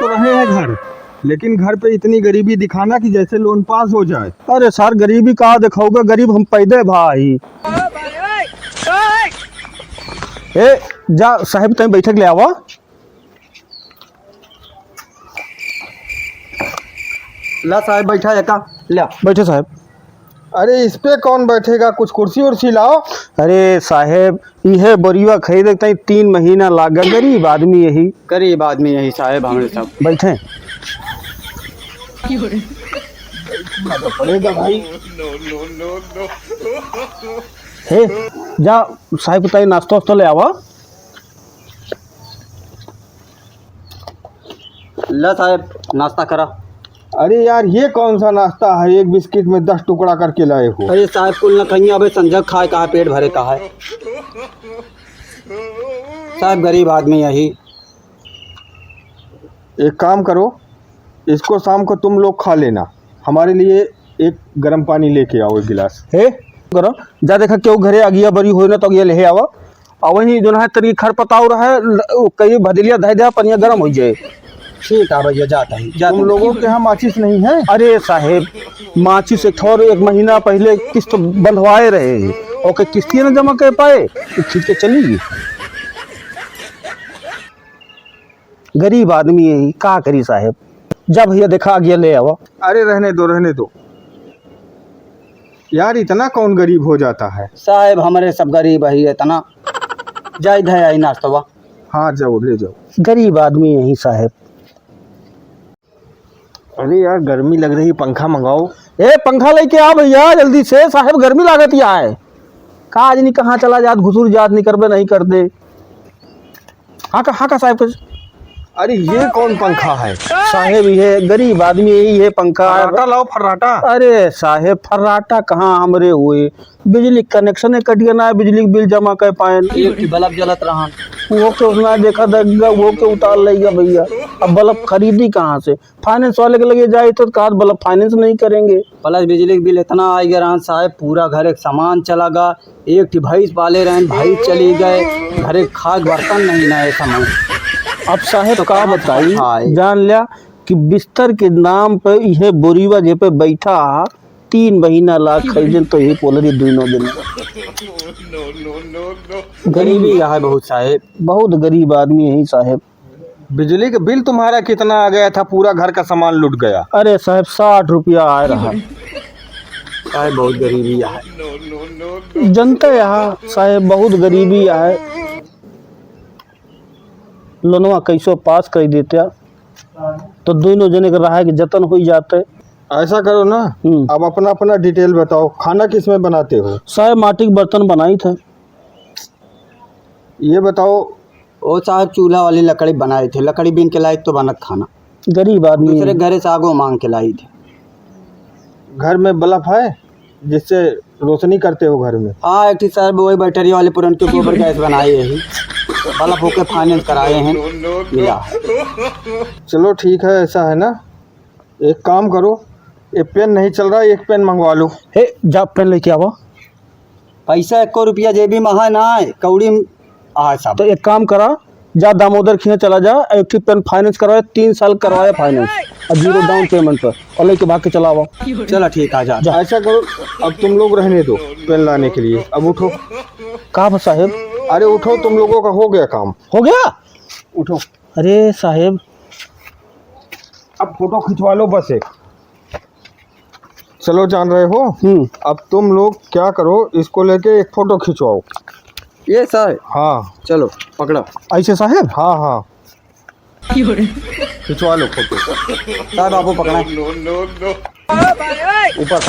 तो रहे हैं घर, लेकिन घर पे इतनी गरीबी दिखाना कि जैसे लोन पास हो जाए। अरे सर गरीबी कहाँ दिखाओगे, गरीब हम पैदे भाई। ए जा साहब तय बैठक ले आवा। ला साहब बैठा है का ले बैठे साहब। अरे इस पे कौन बैठेगा, कुछ कुर्सी उर्सी लाओ। अरे साहेब यह बोरिया खरीदे तई 3 महीना लागा, गरीब आदमी यही। गरीब आदमी यही साहब हमारे सब बैठे पड़ेगा भाई। हे जा साहब तय नाश्ता वास्ता ले आवा। ला साहब नाश्ता करा। अरे यार ये कौन सा नाश्ता है, एक बिस्किट में 10 टुकड़ा करके लाए हो। अरे साहब कुल न कहीं अबे संजग खाए कहा पेट भरे कहा है। साहब गरीब आदमी यही। एक काम करो, इसको शाम को तुम लोग खा लेना, हमारे लिए एक गर्म पानी लेके आओ, एक गिलास। हे करो जा देखा क्यों घरे अगिया बरी हो ना तो ये ले आवा। और वही जो है तरी खर पताव रहा है, कहीं भदलिया धै दे पनिया गर्म हो जाए। ठीक है भैया जाता है जा। तुम लोगों के यहाँ माचिस नहीं है? अरे साहेब माचिस से थोड़े 1 महीना पहले किस्त बंधवाए रहे और के किस्ती न जमा कर पाए तो खींच के चली गई। गरीब आदमी यही का करी साहेब। जा भैया देखा आ गया ले आवा। अरे रहने दो रहने दो यार, इतना कौन गरीब हो जाता है। साहब हमारे सब गरीब है इतना। जाए धै आई नाश्ता। हाँ जाओ ले जाओ। गरीब आदमी यही साहेब। अरे यार गर्मी लग रही, पंखा मंगाओ। ए पंखा लेके आ भैया जल्दी से, साहेब गर्मी लागत ही आए। का आज नहीं कहाँ चला जात, घुसूर जात नहीं करबे नहीं कर दे। हाँ का साहेब कुछ। अरे ये कौन पंखा है? साहेब ये गरीब आदमी यही है पंखा। फर्राटा लाओ फर्राटा। अरे साहेब फर्राटा कहाँ हमरे हुए, बिजली कनेक्शन कट गया ना, बिजली बिल जमा कर पाए। एक बल्ब जलत रहा वो के उसना देखा देगा, वो के उतार लेगा भैया। अब बल्ब खरीदी कहाँ से, फाइनेंस वाले के लगे जाए तो कहा बल्ब फाइनेंस नहीं करेंगे। प्लस बिजली बिल इतना आ गया रहा साहब, पूरा घर एक सामान चला गा। एक भैंस पाले रहे, भैंस चली गए, घर एक खाद बर्तन नहीं ना सामान। अब साहेब का बताई हाँ। जान लिया कि बिस्तर के नाम पे यह बोरीवा जे पे बैठा 3 महीना लाख खरीदन तो यही बोल रही 2 दिन। गरीबी है बहुत साहेब, बहुत गरीब आदमी यही साहेब। बिजली का बिल तुम्हारा कितना आ गया था? पूरा घर का सामान लुट गया। अरे साहेब 60 रुपया आ रहा। साहेब बहुत गरीबी है। जनता यहाँ साहेब बहुत गरीबी है। लोनवा कैसो पास कर देते तो दोनों जने के रहा के जतन हो जाते। ऐसा करो ना, अब अपना अपना डिटेल बताओ, खाना किस में बनाते हो? साहेब माटी के बर्तन बनाई थे। ये बताओ। वो साहब चूल्हा वाली लकड़ी बनाए थे, लकड़ी बीन के लाई तो बनत खाना। गरीब आदमी दूसरे घरे से आगो मांग के लाई थे। घर में बल्ब है जिससे रोशनी करते हो घर में? हाँ एक साहब वही बैटरी वाले पुरन के गोबर गैस बनाए यही, बल्ब होके फाइनेंस कराए हैं, मिला। चलो ठीक है, ऐसा है ना, एक काम करो, एक पेन नहीं चल रहा, एक पेन मंगवा लो। हे जा पेन लेके आवा। पैसा 1 रुपया जेबी में है ना, कौड़ी आ सब। तो एक काम करा, जा दामोदर खिया चला जा, एक पेन फाइनेंस करवाए, 3 साल करवाया फाइनेंस और 0 डाउन पेमेंट पर, और लेके भाग के चलावा। चलो ठीक है जा। ऐसा करो, अब तुम लोग रहने दो पेन लाने के लिए, अब उठो। कहा साहेब? अरे उठो, तुम लोगों का हो गया काम। हो गया? उठो। अरे साहेब अब फोटो खिंचवा लो बस एक। चलो जान रहे हो, अब तुम लोग क्या करो, इसको लेके एक फोटो खिंचवाओ। ये सर हाँ चलो पकड़ो। ऐसे साहेब? हाँ हाँ खिंचवा लो फोटो। साहब आपको पकड़ा ऊपर